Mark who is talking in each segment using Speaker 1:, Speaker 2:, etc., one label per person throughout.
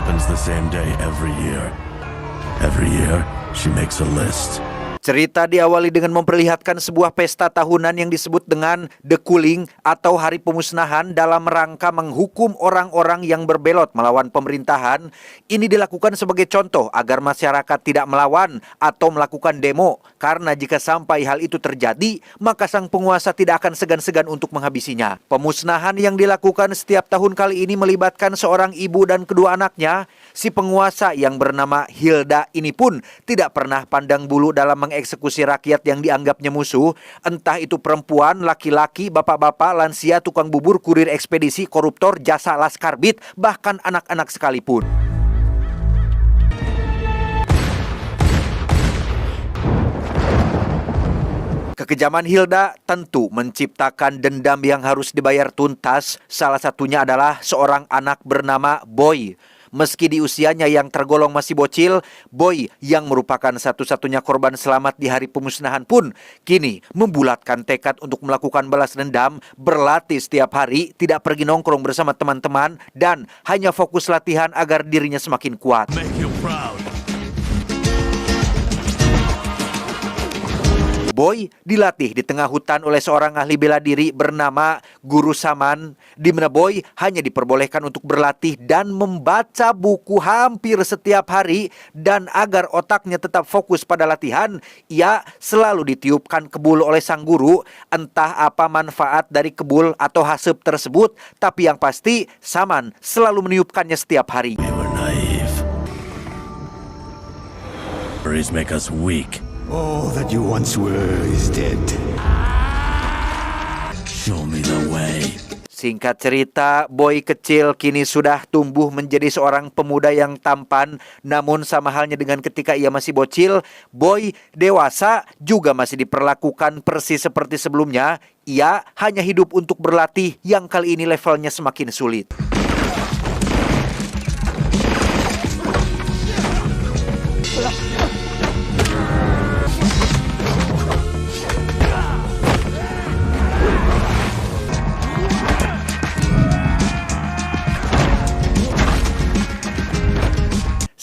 Speaker 1: happens the same day every year. Every year, she makes a list.
Speaker 2: Cerita diawali dengan memperlihatkan sebuah pesta tahunan yang disebut dengan The Cooling atau Hari Pemusnahan dalam rangka menghukum orang-orang yang berbelot melawan pemerintahan. Ini dilakukan sebagai contoh agar masyarakat tidak melawan atau melakukan demo, karena jika sampai hal itu terjadi, maka sang penguasa tidak akan segan-segan untuk menghabisinya. Pemusnahan yang dilakukan setiap tahun kali ini melibatkan seorang ibu dan kedua anaknya. Si penguasa yang bernama Hilda ini pun tidak pernah pandang bulu dalam mengeksekusi rakyat yang dianggapnya musuh, entah itu perempuan, laki-laki, bapak-bapak, lansia, tukang bubur, kurir ekspedisi, koruptor, jasa laskar bit, bahkan anak-anak sekalipun. Kekejaman Hilda tentu menciptakan dendam yang harus dibayar tuntas. Salah satunya adalah seorang anak bernama Boy. Meski di usianya yang tergolong masih bocil, Boy yang merupakan satu-satunya korban selamat di hari pemusnahan pun kini membulatkan tekad untuk melakukan balas dendam, berlatih setiap hari, tidak pergi nongkrong bersama teman-teman, dan hanya fokus latihan agar dirinya semakin kuat.
Speaker 1: Make you proud.
Speaker 2: Boy dilatih di tengah hutan oleh seorang ahli bela diri bernama Guru Saman, di mana Boy hanya diperbolehkan untuk berlatih dan membaca buku hampir setiap hari, dan agar otaknya tetap fokus pada latihan, ia selalu ditiupkan kebul oleh sang guru. Entah apa manfaat dari kebul atau hasep tersebut, tapi yang pasti Saman selalu meniupkannya setiap hari.
Speaker 1: We were naive. Worries make us weak.
Speaker 3: All that you once were is dead.
Speaker 1: Show me the way.
Speaker 2: Singkat cerita, Boy kecil kini sudah tumbuh menjadi seorang pemuda yang tampan. Namun sama halnya dengan ketika ia masih bocil, Boy dewasa juga masih diperlakukan persis seperti sebelumnya. Ia hanya hidup untuk berlatih, yang kali ini levelnya semakin sulit.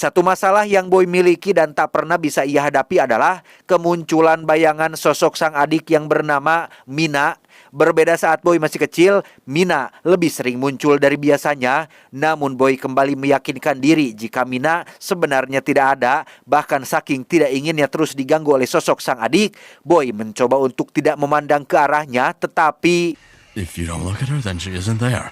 Speaker 2: Satu masalah yang Boy miliki dan tak pernah bisa ia hadapi adalah kemunculan bayangan sosok sang adik yang bernama Mina. Berbeda saat Boy masih kecil, Mina lebih sering muncul dari biasanya. Namun Boy kembali meyakinkan diri jika Mina sebenarnya tidak ada. Bahkan saking tidak inginnya terus diganggu oleh sosok sang adik, Boy mencoba untuk tidak memandang ke arahnya, tetapi
Speaker 1: If you don't look at her, then she isn't there.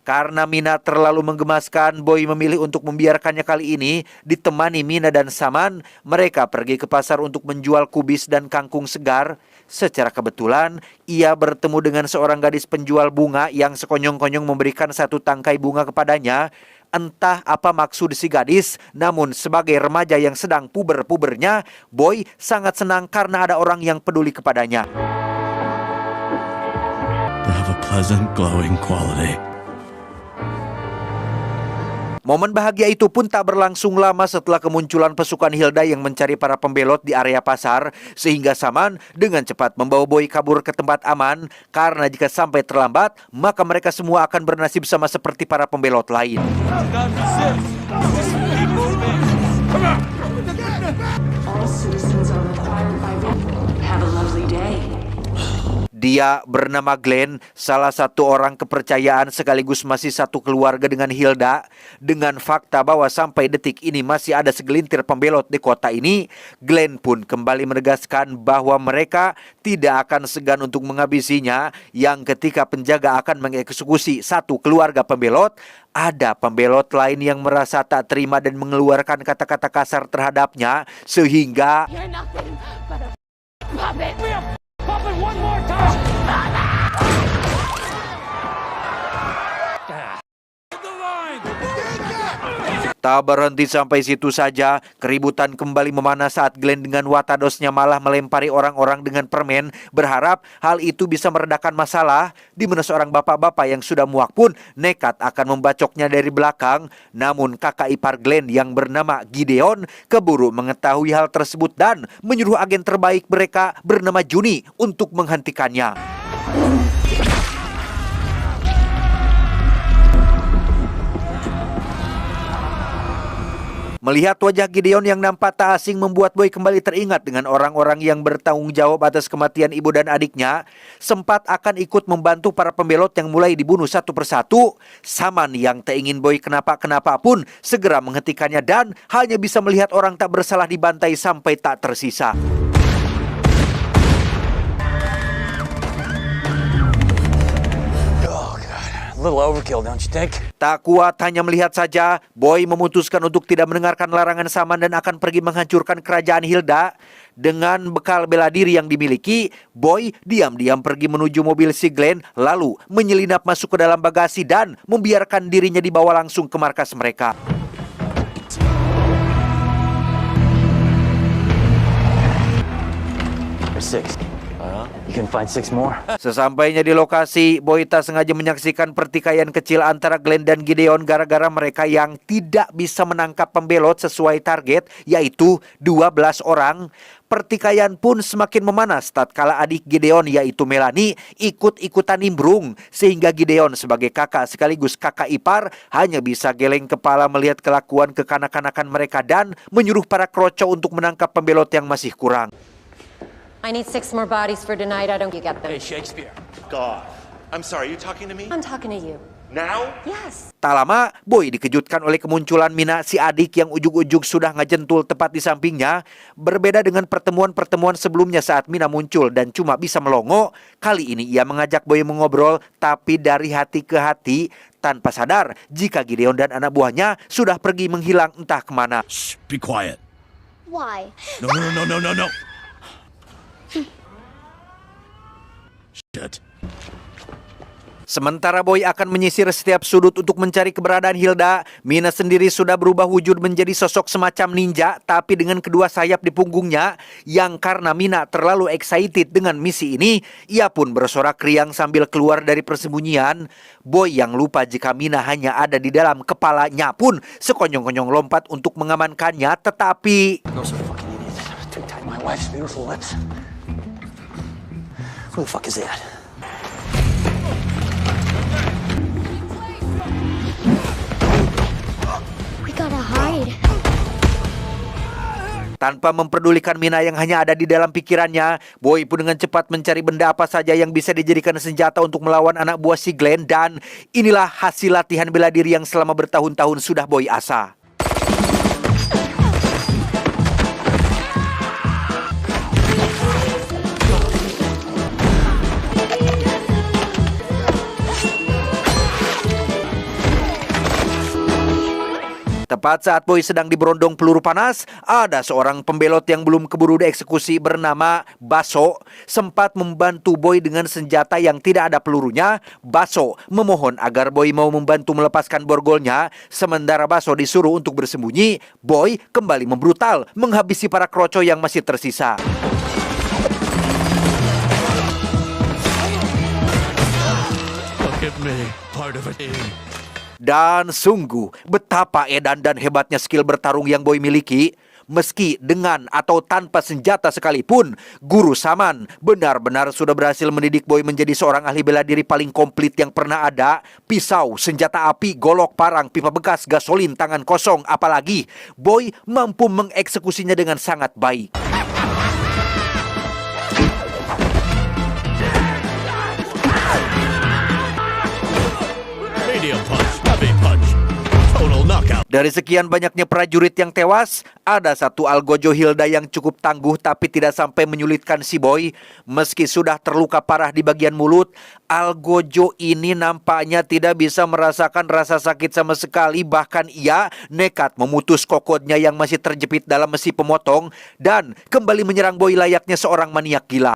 Speaker 2: karena Mina terlalu menggemaskan, Boy memilih untuk membiarkannya kali ini. Ditemani Mina dan Saman, mereka pergi ke pasar untuk menjual kubis dan kangkung segar. Secara kebetulan, ia bertemu dengan seorang gadis penjual bunga yang sekonyong-konyong memberikan satu tangkai bunga kepadanya. Entah apa maksud si gadis, namun sebagai remaja yang sedang puber-pubernya, Boy sangat senang karena ada orang yang peduli kepadanya.
Speaker 1: They have a pleasant, glowing quality.
Speaker 2: Momen bahagia itu pun tak berlangsung lama setelah kemunculan pasukan Hilda yang mencari para pembelot di area pasar, sehingga Saman dengan cepat membawa Boy kabur ke tempat aman, karena jika sampai terlambat, maka mereka semua akan bernasib sama seperti para pembelot lain.
Speaker 4: All citizens are required by law. Have a lovely day.
Speaker 2: Dia bernama Glenn, salah satu orang kepercayaan sekaligus masih satu keluarga dengan Hilda. Dengan fakta bahwa sampai detik ini masih ada segelintir pembelot di kota ini, Glenn pun kembali menegaskan bahwa mereka tidak akan segan untuk menghabisinya, yang ketika penjaga akan mengeksekusi satu keluarga pembelot, ada pembelot lain yang merasa tak terima dan mengeluarkan kata-kata kasar terhadapnya, sehingga
Speaker 5: You're nothing but a puppet. Puppet one more time.
Speaker 2: tak berhenti sampai situ saja. Keributan kembali memanas saat Glenn dengan watadosnya malah melempari orang-orang dengan permen, berharap hal itu bisa meredakan masalah. Di mana seorang bapak-bapak yang sudah muak pun nekat akan membacoknya dari belakang. Namun kakak ipar Glenn yang bernama Gideon keburu mengetahui hal tersebut dan menyuruh agen terbaik mereka bernama Juni untuk menghentikannya. Melihat wajah Gideon yang nampak tak asing membuat Boy kembali teringat dengan orang-orang yang bertanggung jawab atas kematian ibu dan adiknya. Sempat akan ikut membantu para pembelot yang mulai dibunuh satu persatu. Saman yang tak ingin Boy kenapa-kenapa pun segera menghentikannya dan hanya bisa melihat orang tak bersalah dibantai sampai tak tersisa.
Speaker 6: Little overkill, don't you think?
Speaker 2: Tak kuat hanya melihat saja, Boy memutuskan untuk tidak mendengarkan larangan Saman dan akan pergi menghancurkan kerajaan Hilda. Dengan bekal bela diri yang dimiliki, Boy diam-diam pergi menuju mobil si Glenn, lalu menyelinap masuk ke dalam bagasi dan membiarkan dirinya dibawa langsung ke markas mereka.
Speaker 6: There's 6. You can find 6 more.
Speaker 2: Sesampainya di lokasi, Boy tak sengaja menyaksikan pertikaian kecil antara Glenn dan Gideon gara-gara mereka yang tidak bisa menangkap pembelot sesuai target, yaitu 12 orang. Pertikaian pun semakin memanas tatkala adik Gideon yaitu Melanie ikut-ikutan nimbrung, sehingga Gideon sebagai kakak sekaligus kakak ipar hanya bisa geleng kepala melihat kelakuan kekanak-kanakan mereka dan menyuruh para kroco untuk menangkap pembelot yang masih kurang.
Speaker 7: I need 6 more bodies for tonight. I don't you get them.
Speaker 6: Hey, Shakespeare.
Speaker 8: God. I'm sorry, you talking to me?
Speaker 7: I'm talking to you.
Speaker 8: Now?
Speaker 7: Yes.
Speaker 2: Tak lama, Boy dikejutkan oleh kemunculan Mina, si adik yang ujug-ujug sudah ngejentul tepat di sampingnya. Berbeda dengan pertemuan-pertemuan sebelumnya saat Mina muncul dan cuma bisa melongo, kali ini ia mengajak Boy mengobrol, tapi dari hati ke hati, tanpa sadar jika Gideon dan anak buahnya sudah pergi menghilang entah kemana.
Speaker 1: Shh, be quiet.
Speaker 9: Why?
Speaker 1: No. Shit.
Speaker 2: Sementara Boy akan menyisir setiap sudut untuk mencari keberadaan Hilda, Mina sendiri sudah berubah wujud menjadi sosok semacam ninja, tapi dengan kedua sayap di punggungnya, yang karena Mina terlalu excited dengan misi ini, ia pun bersorak riang sambil keluar dari persembunyian. Boy yang lupa jika Mina hanya ada di dalam kepalanya pun sekonyong-konyong lompat untuk mengamankannya, tetapi...
Speaker 6: No, so fucking idiot. Too tight. My wife's beautiful lips. Who the fuck is that?
Speaker 9: We gotta hide.
Speaker 2: Tanpa memperdulikan Mina yang hanya ada di dalam pikirannya, Boy pun dengan cepat mencari benda apa saja yang bisa dijadikan senjata untuk melawan anak buah si Glenn, dan inilah hasil latihan bela diri yang selama bertahun-tahun sudah Boy asah. Tepat saat Boy sedang diberondong peluru panas, ada seorang pembelot yang belum keburu dieksekusi bernama Baso sempat membantu Boy dengan senjata yang tidak ada pelurunya. Baso memohon agar Boy mau membantu melepaskan borgolnya. Sementara Baso disuruh untuk bersembunyi, Boy kembali membrutal menghabisi para kroco yang masih tersisa.
Speaker 1: Look at me, part of a team.
Speaker 2: Dan sungguh betapa edan dan hebatnya skill bertarung yang Boy miliki. Meski dengan atau tanpa senjata sekalipun, Guru Saman benar-benar sudah berhasil mendidik Boy menjadi seorang ahli bela diri paling komplit yang pernah ada. Pisau, senjata api, golok, parang, pipa bekas, gasolin, tangan kosong, apalagi Boy mampu mengeksekusinya dengan sangat baik.
Speaker 1: Medium punch, heavy punch, total knockout.
Speaker 2: Dari sekian banyaknya prajurit yang tewas, ada satu algojo Hilda yang cukup tangguh tapi tidak sampai menyulitkan si Boy. Meski sudah terluka parah di bagian mulut, algojo ini nampaknya tidak bisa merasakan rasa sakit sama sekali. Bahkan ia nekat memutus kokodnya yang masih terjepit dalam besi pemotong dan kembali menyerang Boy layaknya seorang maniak gila.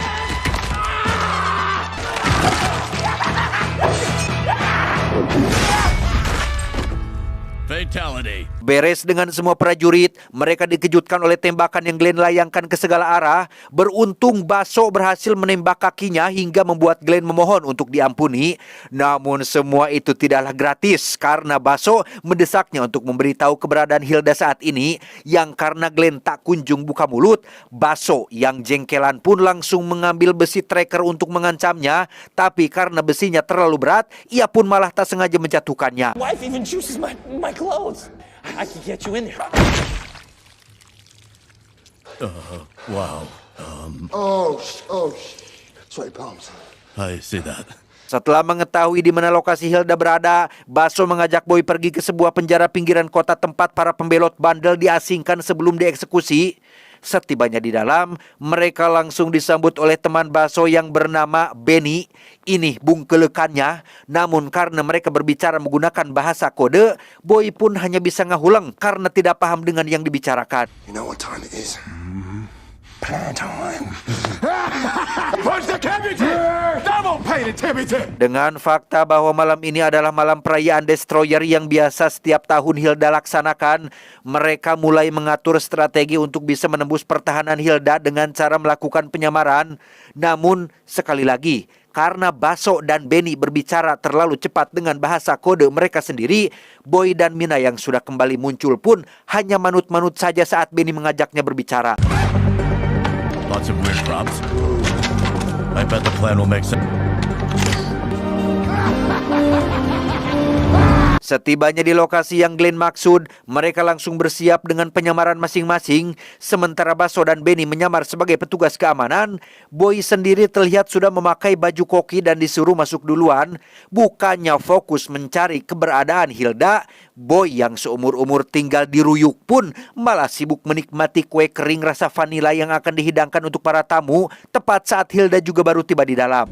Speaker 1: Fade fatality.
Speaker 2: Beres dengan semua prajurit, mereka dikejutkan oleh tembakan yang Glenn layangkan ke segala arah. Beruntung Baso berhasil menembak kakinya hingga membuat Glenn memohon untuk diampuni. Namun semua itu tidaklah gratis karena Baso mendesaknya untuk memberitahu keberadaan Hilda saat ini. Yang karena Glenn tak kunjung buka mulut, Baso yang jengkelan pun langsung mengambil besi tracker untuk mengancamnya. Tapi karena besinya terlalu berat, ia pun malah tak sengaja menjatuhkannya.
Speaker 6: Wife even chooses my clothes. I can get you in there.
Speaker 1: Wow.
Speaker 3: Sweaty palms.
Speaker 1: I see that.
Speaker 2: Setelah mengetahui di mana lokasi Hilda berada, Baso mengajak Boy pergi ke sebuah penjara pinggiran kota tempat para pembelot bandel diasingkan sebelum dieksekusi. Setibanya di dalam, mereka langsung disambut oleh teman Baso yang bernama Benny. Ini bungkelekannya, namun karena mereka berbicara menggunakan bahasa kode, Boy pun hanya bisa ngahuleng karena tidak paham dengan yang dibicarakan.
Speaker 3: You know what time it is? Time. Where's the cabbage? Double painted Timothy.
Speaker 2: Dengan fakta bahwa malam ini adalah malam perayaan Destroyer yang biasa setiap tahun Hilda laksanakan, mereka mulai mengatur strategi untuk bisa menembus pertahanan Hilda dengan cara melakukan penyamaran. Namun, sekali lagi, karena Baso dan Benny berbicara terlalu cepat dengan bahasa kode mereka sendiri, Boy dan Mina yang sudah kembali muncul pun hanya manut-manut saja saat Benny mengajaknya berbicara.
Speaker 1: Lots of weird props. I bet the plan will make sense.
Speaker 2: Setibanya di lokasi yang Glenn maksud, mereka langsung bersiap dengan penyamaran masing-masing. Sementara Baso dan Benny menyamar sebagai petugas keamanan, Boy sendiri terlihat sudah memakai baju koki dan disuruh masuk duluan. Bukannya fokus mencari keberadaan Hilda, Boy yang seumur-umur tinggal di Ruyuk pun malah sibuk menikmati kue kering rasa vanila yang akan dihidangkan untuk para tamu, tepat saat Hilda juga baru tiba di dalam.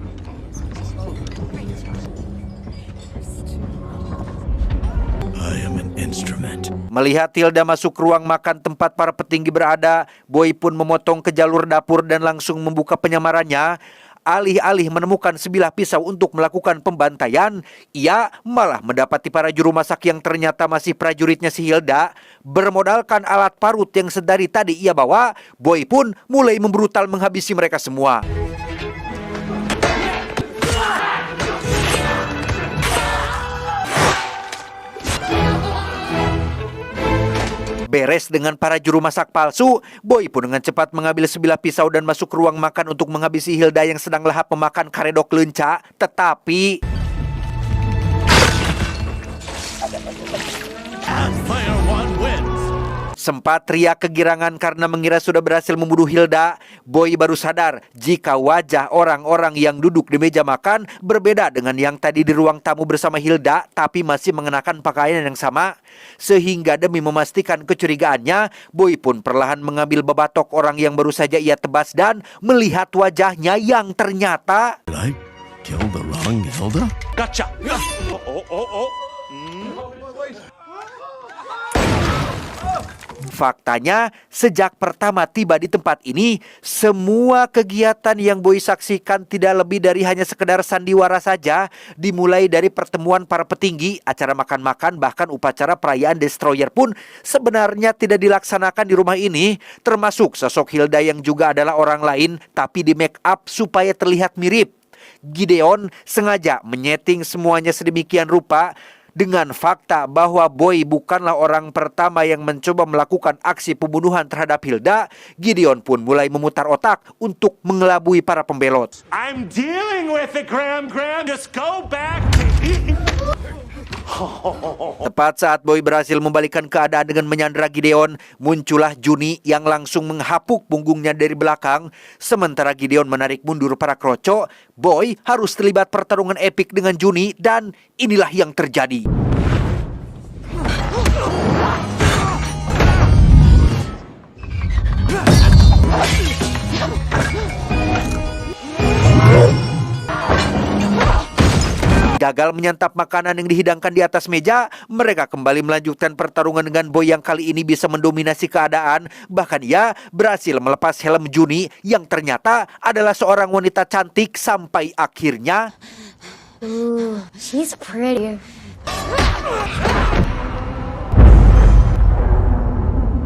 Speaker 1: I am an instrument.
Speaker 2: Melihat Hilda masuk ruang makan tempat para petinggi berada, Boy pun memotong ke jalur dapur dan langsung membuka penyamarannya. Alih-alih menemukan sebilah pisau untuk melakukan pembantaian, ia malah mendapati para juru masak yang ternyata masih prajuritnya si Hilda. Bermodalkan alat parut yang sedari tadi ia bawa, Boy pun mulai membrutal menghabisi mereka semua. Beres dengan para juru masak palsu, Boy pun dengan cepat mengambil sebilah pisau dan masuk ke ruang makan untuk menghabisi Hilda yang sedang lahap memakan karedok lenca. Tetapi
Speaker 1: Fire one wins.
Speaker 2: sempat teriak kegirangan karena mengira sudah berhasil membunuh Hilda. Boy baru sadar jika wajah orang-orang yang duduk di meja makan berbeda dengan yang tadi di ruang tamu bersama Hilda, tapi masih mengenakan pakaian yang sama. Sehingga demi memastikan kecurigaannya, Boy pun perlahan mengambil bebatok orang yang baru saja ia tebas dan melihat wajahnya yang ternyata...
Speaker 1: Did I kill the wrong Hilda?
Speaker 8: Gotcha. Oh.
Speaker 2: Faktanya, sejak pertama tiba di tempat ini, semua kegiatan yang Boy saksikan tidak lebih dari hanya sekedar sandiwara saja. Dimulai dari pertemuan para petinggi, acara makan-makan, bahkan upacara perayaan Destroyer pun sebenarnya tidak dilaksanakan di rumah ini. Termasuk sosok Hilda yang juga adalah orang lain, tapi di make up supaya terlihat mirip. Gideon sengaja menyeting semuanya sedemikian rupa dengan fakta bahwa Boy bukanlah orang pertama yang mencoba melakukan aksi pembunuhan terhadap Hilda. Gideon pun mulai memutar otak untuk mengelabui para pembelot.
Speaker 8: I'm dealing with it, Graham. Just go back.
Speaker 2: Tepat saat Boy berhasil membalikkan keadaan dengan menyandera Gideon, muncullah Juni yang langsung menghapuk punggungnya dari belakang. Sementara Gideon menarik mundur para kroco, Boy harus terlibat pertarungan epik dengan Juni dan inilah yang terjadi. Gagal menyantap makanan yang dihidangkan di atas meja, mereka kembali melanjutkan pertarungan dengan Boy yang kali ini bisa mendominasi keadaan. Bahkan ia berhasil melepas helm Juni yang ternyata adalah seorang wanita cantik sampai akhirnya...
Speaker 9: Ooh, she's pretty.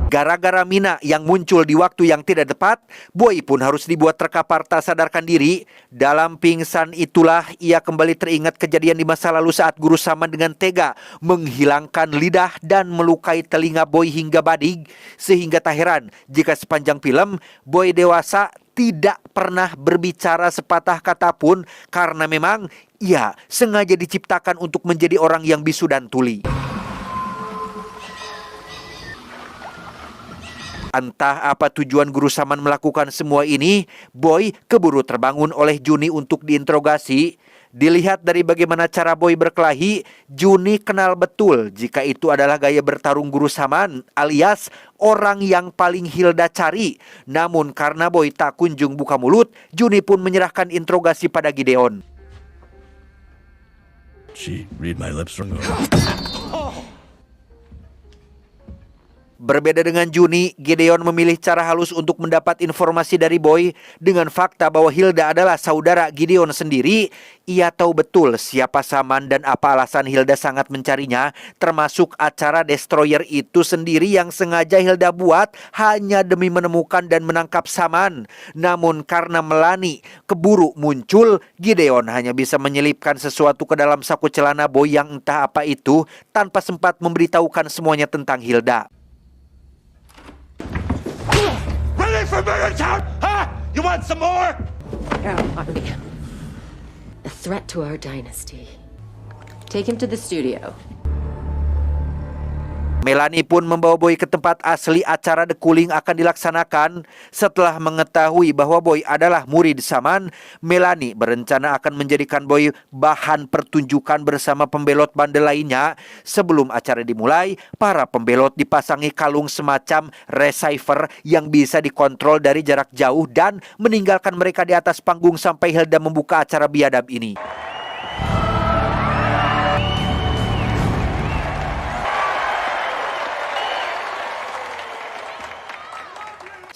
Speaker 2: Gara-gara Mina yang muncul di waktu yang tidak tepat, Boy pun harus dibuat terkapar tak sadarkan diri. Dalam pingsan itulah ia kembali teringat kejadian di masa lalu saat Guru Saman dengan tega menghilangkan lidah dan melukai telinga Boy hingga badig. Sehingga tak heran jika sepanjang film Boy dewasa tidak pernah berbicara sepatah kata pun karena memang ia sengaja diciptakan untuk menjadi orang yang bisu dan tuli. Entah apa tujuan Guru Saman melakukan semua ini, Boy keburu terbangun oleh Juni untuk diinterogasi. Dilihat dari bagaimana cara Boy berkelahi, Juni kenal betul jika itu adalah gaya bertarung Guru Saman alias orang yang paling Hilda cari. Namun karena Boy tak kunjung buka mulut, Juni pun menyerahkan interogasi pada Gideon.
Speaker 1: She read my lips wrong.
Speaker 2: Berbeda dengan Juni, Gideon memilih cara halus untuk mendapat informasi dari Boy. Dengan fakta bahwa Hilda adalah saudara Gideon sendiri, ia tahu betul siapa Saman dan apa alasan Hilda sangat mencarinya, termasuk acara Destroyer itu sendiri yang sengaja Hilda buat hanya demi menemukan dan menangkap Saman. Namun karena Melanie keburu muncul, Gideon hanya bisa menyelipkan sesuatu ke dalam saku celana Boy yang entah apa itu tanpa sempat memberitahukan semuanya tentang Hilda.
Speaker 8: Ready for Town? Huh? You want some more?
Speaker 7: Arby. A threat to our dynasty. Take him to the studio.
Speaker 2: Melanie pun membawa Boy ke tempat asli acara The Cooling akan dilaksanakan. Setelah mengetahui bahwa Boy adalah murid Saman, Melanie berencana akan menjadikan Boy bahan pertunjukan bersama pembelot bandel lainnya. Sebelum acara dimulai, para pembelot dipasangi kalung semacam receiver yang bisa dikontrol dari jarak jauh dan meninggalkan mereka di atas panggung sampai Hilda membuka acara biadab ini.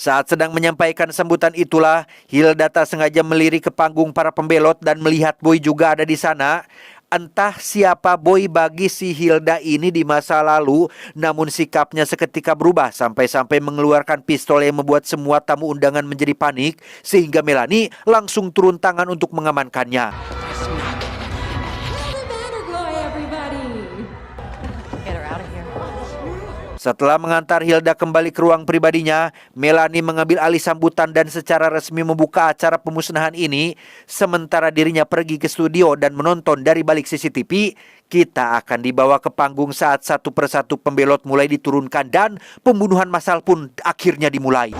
Speaker 2: Saat sedang menyampaikan sambutan itulah, Hilda tak sengaja melirik ke panggung para pembelot dan melihat Boy juga ada di sana. Entah siapa Boy bagi si Hilda ini di masa lalu, namun sikapnya seketika berubah sampai-sampai mengeluarkan pistol yang membuat semua tamu undangan menjadi panik, sehingga Melanie langsung turun tangan untuk mengamankannya. Setelah mengantar Hilda kembali ke ruang pribadinya, Melanie mengambil alih sambutan dan secara resmi membuka acara pemusnahan ini. Sementara dirinya pergi ke studio dan menonton dari balik CCTV, kita akan dibawa ke panggung saat satu persatu pembelot mulai diturunkan dan pembunuhan massal pun akhirnya dimulai.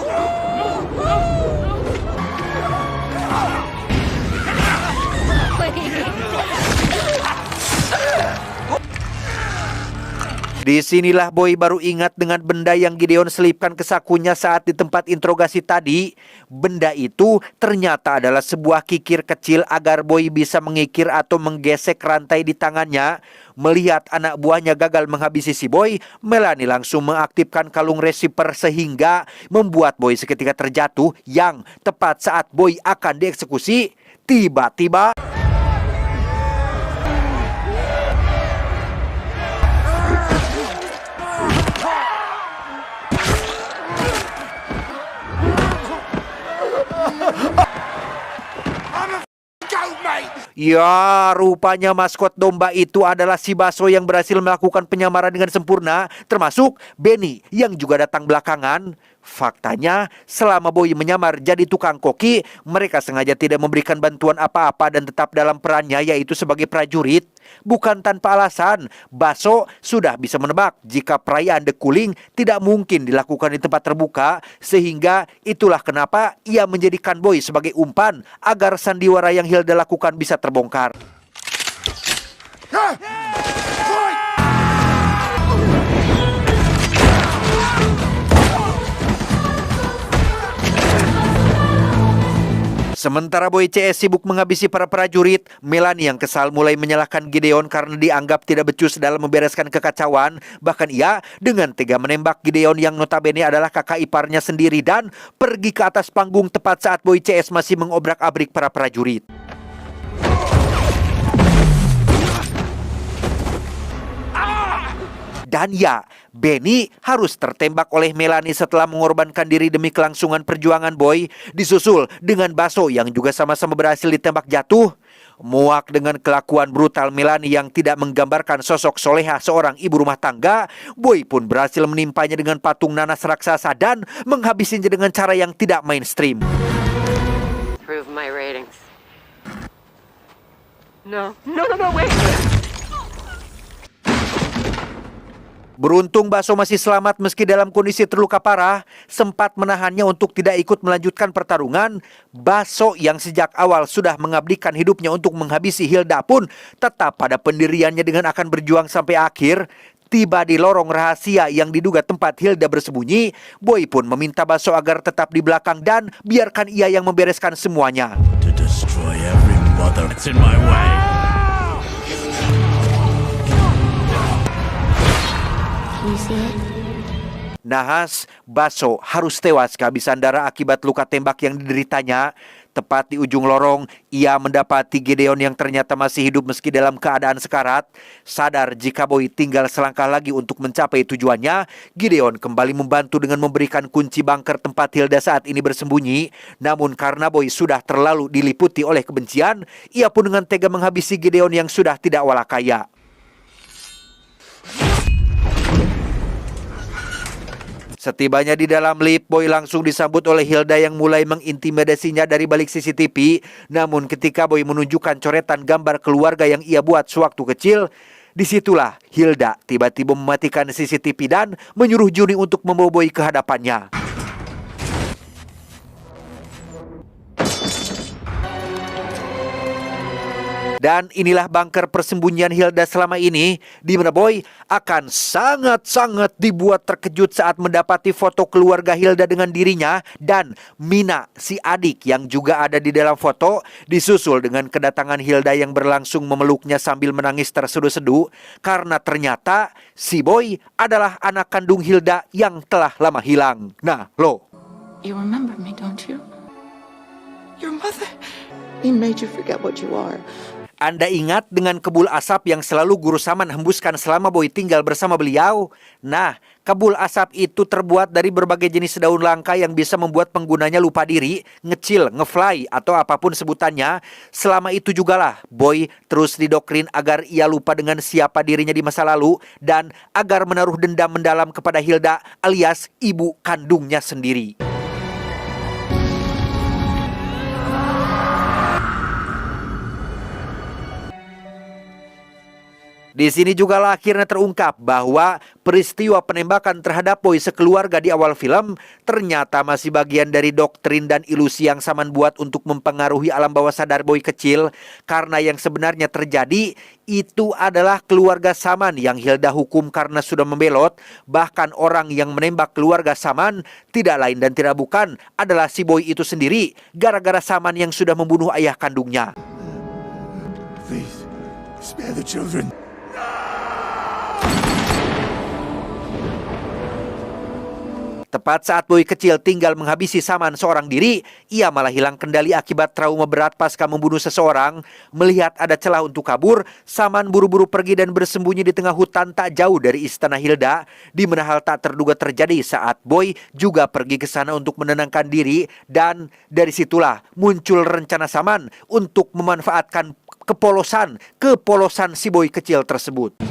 Speaker 2: Disinilah Boy baru ingat dengan benda yang Gideon selipkan ke sakunya saat di tempat interogasi tadi. Benda itu ternyata adalah sebuah kikir kecil agar Boy bisa mengikir atau menggesek rantai di tangannya. Melihat anak buahnya gagal menghabisi si Boy, Melanie langsung mengaktifkan kalung receiver sehingga membuat Boy seketika terjatuh yang tepat saat Boy akan dieksekusi. Tiba-tiba ya, rupanya maskot domba itu adalah si Baso yang berhasil melakukan penyamaran dengan sempurna, termasuk Benny yang juga datang belakangan. Faktanya, selama Boy menyamar jadi tukang koki, mereka sengaja tidak memberikan bantuan apa-apa dan tetap dalam perannya, yaitu sebagai prajurit. Bukan tanpa alasan, Baso sudah bisa menebak jika perayaan The Cooling tidak mungkin dilakukan di tempat terbuka, sehingga itulah kenapa ia menjadikan Boy sebagai umpan agar sandiwara yang Hilda lakukan bisa terbongkar. Sementara Boy CS sibuk menghabisi para prajurit, Melanie yang kesal mulai menyalahkan Gideon karena dianggap tidak becus dalam membereskan kekacauan. Bahkan ia dengan tega menembak Gideon yang notabene adalah kakak iparnya sendiri dan pergi ke atas panggung tepat saat Boy CS masih mengobrak-abrik para prajurit. Dan ya, Benny harus tertembak oleh Melanie setelah mengorbankan diri demi kelangsungan perjuangan Boy, disusul dengan Baso yang juga sama-sama berhasil ditembak jatuh. Muak dengan kelakuan brutal Melanie yang tidak menggambarkan sosok soleha seorang ibu rumah tangga, Boy pun berhasil menimpanya dengan patung nanas raksasa dan menghabisinya dengan cara yang tidak mainstream.
Speaker 7: Prove my ratings. No, wait!
Speaker 2: Beruntung Baso masih selamat meski dalam kondisi terluka parah, sempat menahannya untuk tidak ikut melanjutkan pertarungan. Baso yang sejak awal sudah mengabdikan hidupnya untuk menghabisi Hilda pun tetap pada pendiriannya dengan akan berjuang sampai akhir. Tiba di lorong rahasia yang diduga tempat Hilda bersembunyi, Boy pun meminta Baso agar tetap di belakang dan biarkan ia yang membereskan semuanya.
Speaker 1: To destroy every mother that's in my way.
Speaker 9: You see it?
Speaker 2: Nahas, Baso harus tewas kehabisan darah akibat luka tembak yang dideritanya. Tepat di ujung lorong, ia mendapati Gideon yang ternyata masih hidup meski dalam keadaan sekarat. Sadar jika Boy tinggal selangkah lagi untuk mencapai tujuannya, Gideon kembali membantu dengan memberikan kunci bunker tempat Hilda saat ini bersembunyi. Namun karena Boy sudah terlalu diliputi oleh kebencian, ia pun dengan tega menghabisi Gideon yang sudah tidak walakaya. Setibanya di dalam lift, Boy langsung disambut oleh Hilda yang mulai mengintimidasinya dari balik CCTV. Namun ketika Boy menunjukkan coretan gambar keluarga yang ia buat sewaktu kecil, disitulah Hilda tiba-tiba mematikan CCTV dan menyuruh Juni untuk membawa Boy ke hadapannya. Dan inilah bunker persembunyian Hilda selama ini, di mana Boy akan sangat-sangat dibuat terkejut saat mendapati foto keluarga Hilda dengan dirinya dan Mina, si adik yang juga ada di dalam foto, disusul dengan kedatangan Hilda yang berlangsung memeluknya sambil menangis terseduh-seduh karena ternyata si Boy adalah anak kandung Hilda yang telah lama hilang. Nah, lo.
Speaker 4: You remember me, don't you?
Speaker 10: Your mother. He made you forget what you are.
Speaker 2: Anda ingat dengan kebul asap yang selalu Guru Saman hembuskan selama Boy tinggal bersama beliau? Nah, kebul asap itu terbuat dari berbagai jenis daun langka yang bisa membuat penggunanya lupa diri, ngecil, ngefly, atau apapun sebutannya. Selama itu jugalah Boy terus didoktrin agar ia lupa dengan siapa dirinya di masa lalu dan agar menaruh dendam mendalam kepada Hilda alias ibu kandungnya sendiri. Di sini juga lah akhirnya terungkap bahwa peristiwa penembakan terhadap Boy sekeluarga di awal film ternyata masih bagian dari doktrin dan ilusi yang Saman buat untuk mempengaruhi alam bawah sadar Boy kecil. Karena yang sebenarnya terjadi itu adalah keluarga Saman yang Hilda hukum karena sudah membelot. Bahkan orang yang menembak keluarga Saman tidak lain dan tidak bukan adalah si Boy itu sendiri, gara-gara Saman yang sudah membunuh ayah kandungnya.
Speaker 3: Please, spare the children.
Speaker 2: Tepat saat Boy kecil tinggal menghabisi Saman seorang diri, ia malah hilang kendali akibat trauma berat pasca membunuh seseorang. Melihat ada celah untuk kabur, Saman buru-buru pergi dan bersembunyi di tengah hutan tak jauh dari istana Hilda, di mana hal tak terduga terjadi saat Boy juga pergi ke sana untuk menenangkan diri. Dan dari situlah muncul rencana Saman untuk memanfaatkan kepolosan si Boy kecil tersebut.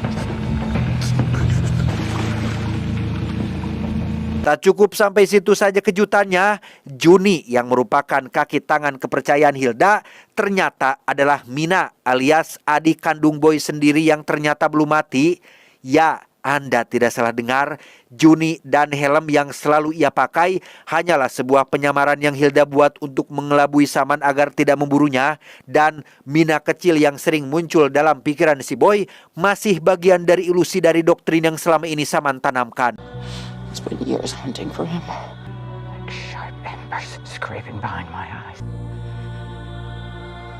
Speaker 2: Tak cukup sampai situ saja kejutannya, Juni yang merupakan kaki tangan kepercayaan Hilda ternyata adalah Mina alias adik kandung Boy sendiri yang ternyata belum mati. Ya, Anda tidak salah dengar, Juni dan helm yang selalu ia pakai hanyalah sebuah penyamaran yang Hilda buat untuk mengelabui Saman agar tidak memburunya. Dan Mina kecil yang sering muncul dalam pikiran si Boy masih bagian dari ilusi dari doktrin yang selama ini Saman tanamkan.
Speaker 10: Spent years hunting for him.
Speaker 6: Like sharp embers scraping behind my eyes.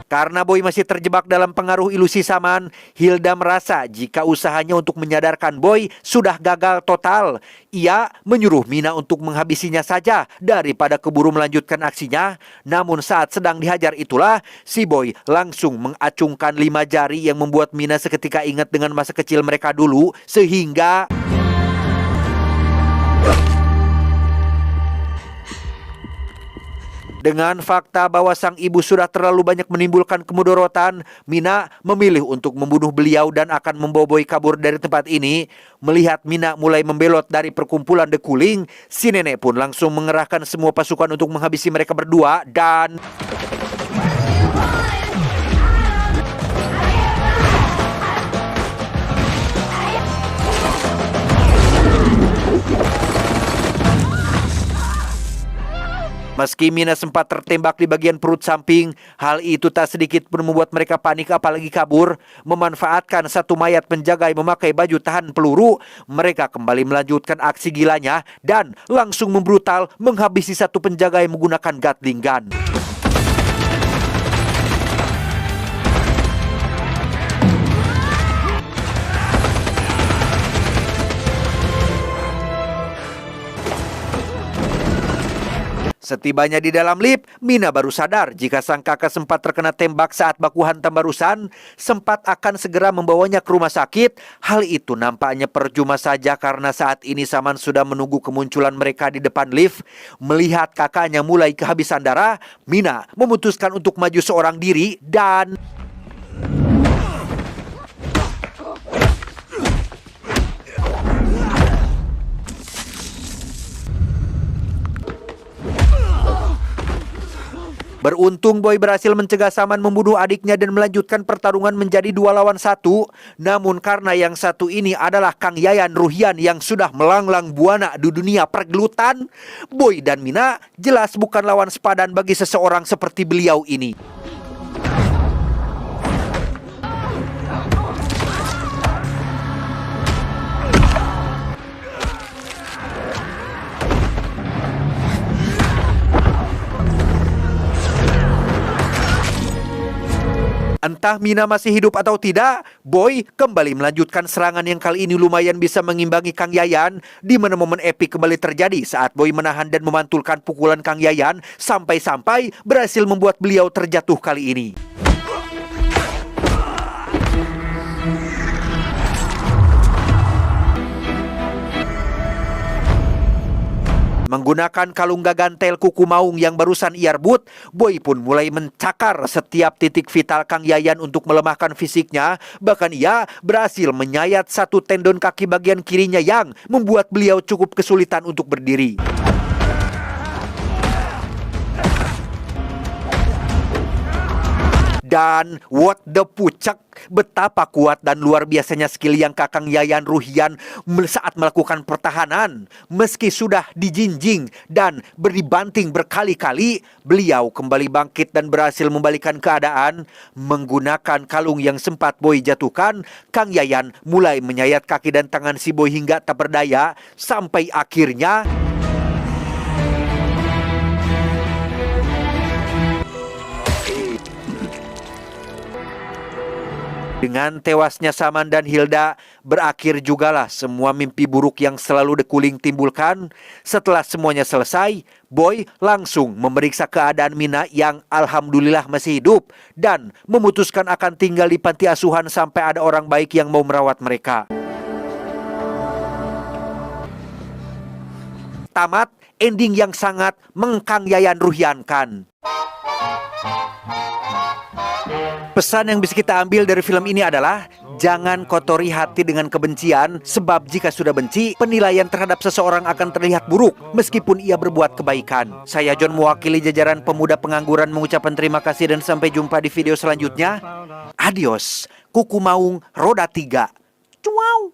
Speaker 2: Karena Boy masih terjebak dalam pengaruh ilusi Saman, Hilda merasa jika usahanya untuk menyadarkan Boy sudah gagal total. Ia menyuruh Mina untuk menghabisinya saja daripada keburu melanjutkan aksinya. Namun saat sedang dihajar itulah, si Boy langsung mengacungkan 5 jari yang membuat Mina seketika ingat dengan masa kecil mereka dulu. Sehingga Dengan fakta bahwa sang ibu sudah terlalu banyak menimbulkan kemudorotan, Mina memilih untuk membunuh beliau dan akan membawa Boy kabur dari tempat ini. Melihat Mina mulai membelot dari perkumpulan The Cooling, si nenek pun langsung mengerahkan semua pasukan untuk menghabisi mereka berdua dan... Meski Mina sempat tertembak di bagian perut samping, hal itu tak sedikit pun membuat mereka panik apalagi kabur. Memanfaatkan satu mayat penjaga yang memakai baju tahan peluru, mereka kembali melanjutkan aksi gilanya dan langsung membrutal menghabisi satu penjaga yang menggunakan Gatling gun. Setibanya di dalam lift, Mina baru sadar jika sang kakak sempat terkena tembak saat baku hantam barusan, sempat akan segera membawanya ke rumah sakit. Hal itu nampaknya percuma saja karena saat ini Saman sudah menunggu kemunculan mereka di depan lift. Melihat kakaknya mulai kehabisan darah, Mina memutuskan untuk maju seorang diri dan... Beruntung Boy berhasil mencegah Saman membunuh adiknya dan melanjutkan pertarungan menjadi 2 lawan 1. Namun karena yang satu ini adalah Kang Yayan Ruhian yang sudah melanglang buana di dunia pergelutan, Boy dan Mina jelas bukan lawan sepadan bagi seseorang seperti beliau ini. Entah Mina masih hidup atau tidak, Boy kembali melanjutkan serangan yang kali ini lumayan bisa mengimbangi Kang Yayan, di mana momen epik kembali terjadi saat Boy menahan dan memantulkan pukulan Kang Yayan sampai-sampai berhasil membuat beliau terjatuh kali ini. Menggunakan kalung gagantel kuku maung yang barusan ia rebut, Boy pun mulai mencakar setiap titik vital Kang Yayan untuk melemahkan fisiknya. Bahkan ia berhasil menyayat satu tendon kaki bagian kirinya yang membuat beliau cukup kesulitan untuk berdiri. Dan what the pucak, betapa kuat dan luar biasanya skill yang Kakang Yayan Ruhian saat melakukan pertahanan. Meski sudah dijinjing dan dibanting berkali-kali, beliau kembali bangkit dan berhasil membalikan keadaan. Menggunakan kalung yang sempat Boy jatuhkan, Kang Yayan mulai menyayat kaki dan tangan si Boy hingga tak berdaya, sampai akhirnya... Dengan tewasnya Saman dan Hilda, berakhir jugalah semua mimpi buruk yang selalu The Cooling timbulkan. Setelah semuanya selesai, Boy langsung memeriksa keadaan Mina yang alhamdulillah masih hidup dan memutuskan akan tinggal di panti asuhan sampai ada orang baik yang mau merawat mereka. Tamat ending yang sangat mengkang Yayan Ruhiankan. Pesan yang bisa kita ambil dari film ini adalah jangan kotori hati dengan kebencian, sebab jika sudah benci, penilaian terhadap seseorang akan terlihat buruk meskipun ia berbuat kebaikan. Saya John mewakili jajaran pemuda pengangguran mengucapkan terima kasih dan sampai jumpa di video selanjutnya. Adios, kuku maung roda 3. Cuau.